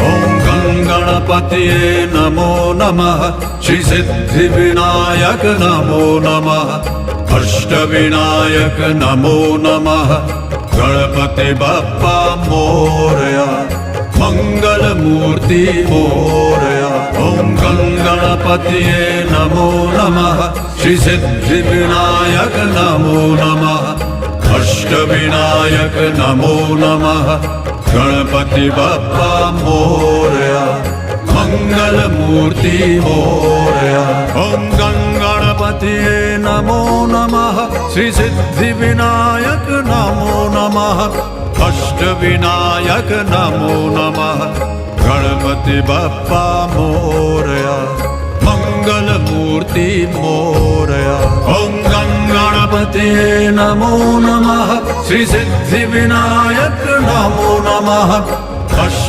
ॐ गणपतये नमो नमः श्री सिद्धिविनायक नमो नमः अष्टविनायक नमो नमः गणपति बप्पा मोरया मंगलमूर्ति मोरया ॐ गणपतये नमो नमः श्री सिद्धिविनायक नमो नमः अष्टविनायक नमो नमः गणपति बप्पा मोरया मंगलमूर्ति मोरया ॐ गणपतये नमो नमः श्री सिद्धिविनायक नमो नमः अष्टविनायक नमो नमः गणपति बप्पा मोरया मंगलमूर्ति मोरया ॐ गणपतये नमो नमः श्री सिद्धिविनायक नमो नमः